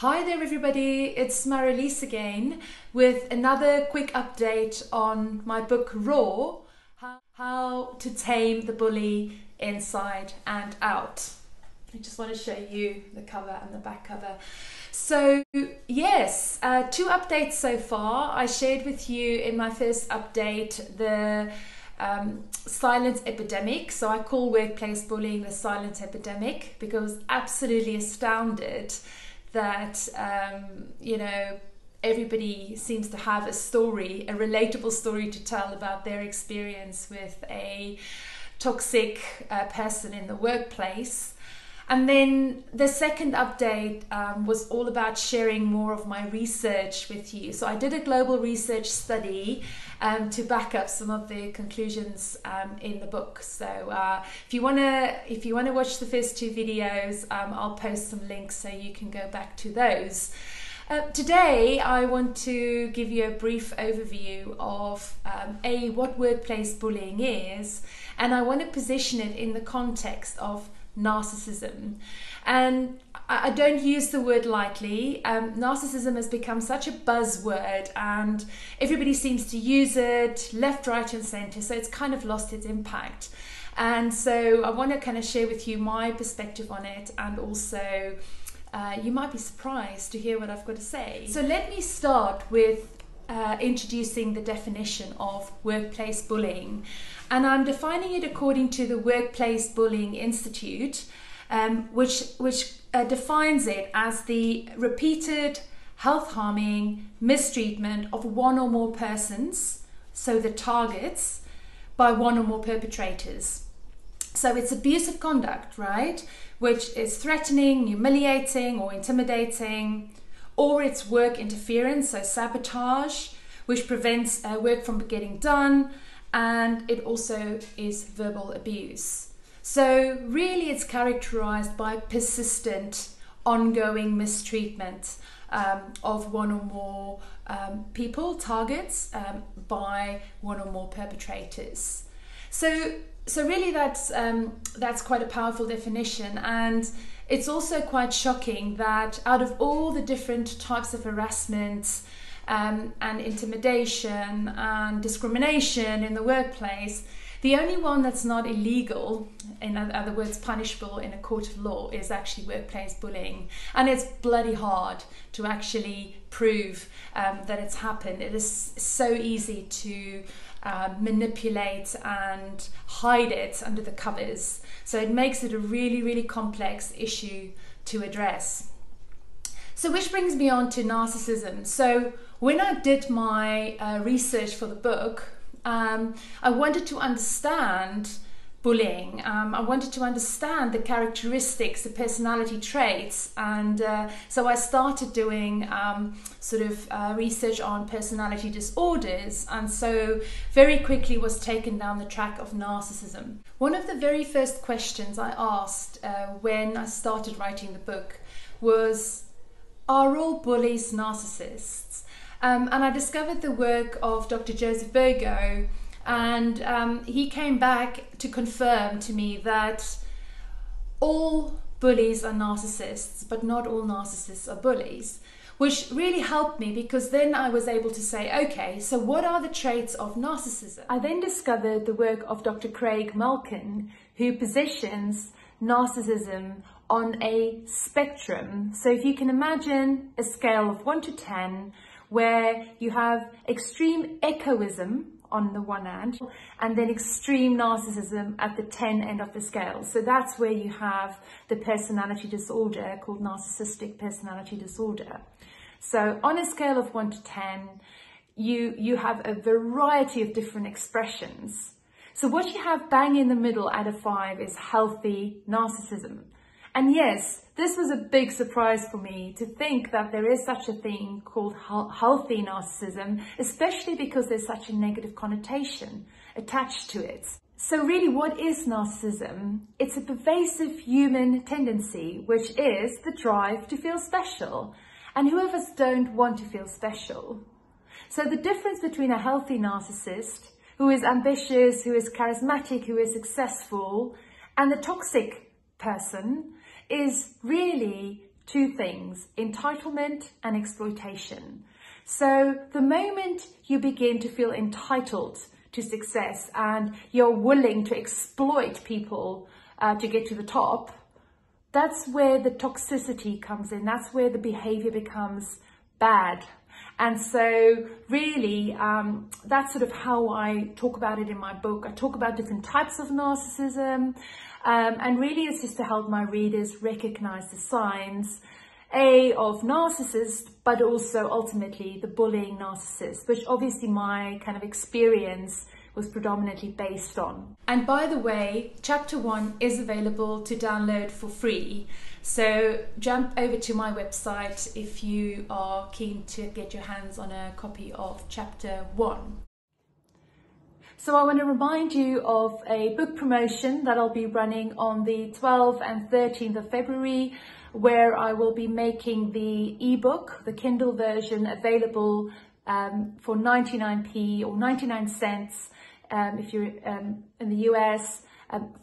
Hi there everybody, it's Marilise again with another quick update on my book Raw, How to Tame the Bully Inside and Out. I just want to show you the cover and the back cover. So yes, two updates so far. I shared with you in my first update the silent epidemic. So I call workplace bullying the silent epidemic because I was absolutely astounded that everybody seems to have a story, a relatable story to tell about their experience with a toxic person in the workplace. And then the second update was all about sharing more of my research with you. So I did a global research study to back up some of the conclusions in the book. So if you wanna watch the first two videos, I'll post some links so you can go back to those. Today I want to give you a brief overview of what workplace bullying is, and I want to position it in the context of narcissism. And I don't use the word lightly. Narcissism has become such a buzzword and everybody seems to use it left, right and center, so it's kind of lost its impact. And so I want to kind of share with you my perspective on it, and also you might be surprised to hear what I've got to say. So let me start with introducing the definition of workplace bullying, and I'm defining it according to the Workplace Bullying Institute, which defines it as the repeated health-harming mistreatment of one or more persons, so the targets, by one or more perpetrators. So it's abusive conduct, right, which is threatening, humiliating or intimidating, or it's work interference, so sabotage, which prevents work from getting done, and it also is verbal abuse. So really it's characterized by persistent, ongoing mistreatment of one or more people, targets, by one or more perpetrators. So really that's quite a powerful definition, and it's also quite shocking that out of all the different types of harassment and intimidation and discrimination in the workplace, the only one that's not illegal, in other words punishable in a court of law, is actually workplace bullying. And it's bloody hard to actually prove that it's happened. It is so easy to manipulate and hide it under the covers. So it makes it a really, really complex issue to address. So which brings me on to narcissism. So when I did my research for the book, I wanted to understand bullying. I wanted to understand the characteristics, the personality traits, and so I started doing research on personality disorders, and so very quickly was taken down the track of narcissism. One of the very first questions I asked when I started writing the book was, are all bullies narcissists? And I discovered the work of Dr. Joseph Virgo, and he came back to confirm to me that all bullies are narcissists, but not all narcissists are bullies, which really helped me, because then I was able to say, okay, so what are the traits of narcissism? I then discovered the work of Dr. Craig Malkin, who positions narcissism on a spectrum. So if you can imagine a scale of 1 to 10, where you have extreme egoism on the one hand, and then extreme narcissism at the 10 end of the scale. So that's where you have the personality disorder called narcissistic personality disorder. So on a scale of 1 to 10, you have a variety of different expressions. So what you have bang in the middle at a 5 is healthy narcissism. And yes, this was a big surprise for me to think that there is such a thing called healthy narcissism, especially because there's such a negative connotation attached to it. So really, what is narcissism? It's a pervasive human tendency, which is the drive to feel special. And who of us don't want to feel special? So the difference between a healthy narcissist, who is ambitious, who is charismatic, who is successful, and the toxic person is really two things: entitlement and exploitation. So the moment you begin to feel entitled to success and you're willing to exploit people to get to the top, that's where the toxicity comes in. That's where the behavior becomes bad. And so really, that's sort of how I talk about it in my book. I talk about different types of narcissism, and really it's just to help my readers recognize the signs, of narcissists, but also ultimately the bullying narcissist, which obviously my kind of experience was predominantly based on. And by the way, chapter 1 is available to download for free. So jump over to my website if you are keen to get your hands on a copy of chapter 1. So I want to remind you of a book promotion that I'll be running on the 12th and 13th of February, where I will be making the ebook, the Kindle version, available for 99p or 99 cents if you're in the US,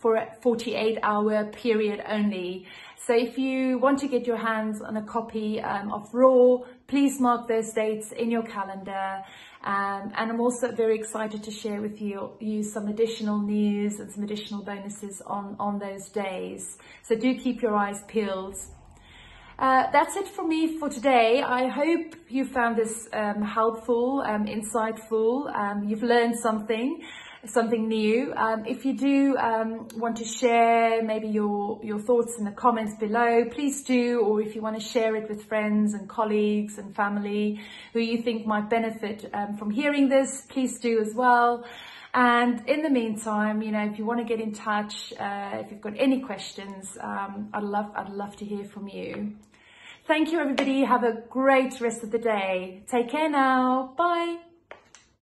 for a 48-hour period only. So if you want to get your hands on a copy of Raw, please mark those dates in your calendar. And I'm also very excited to share with you some additional news and some additional bonuses on those days. So do keep your eyes peeled. That's it for me for today. I hope you found this helpful, insightful. You've learned something new. If you do want to share maybe your thoughts in the comments below, please do. Or if you want to share it with friends and colleagues and family who you think might benefit from hearing this, please do as well. And in the meantime, you know, if you want to get in touch, if you've got any questions, I'd love to hear from you. Thank you, everybody. Have a great rest of the day. Take care now. Bye.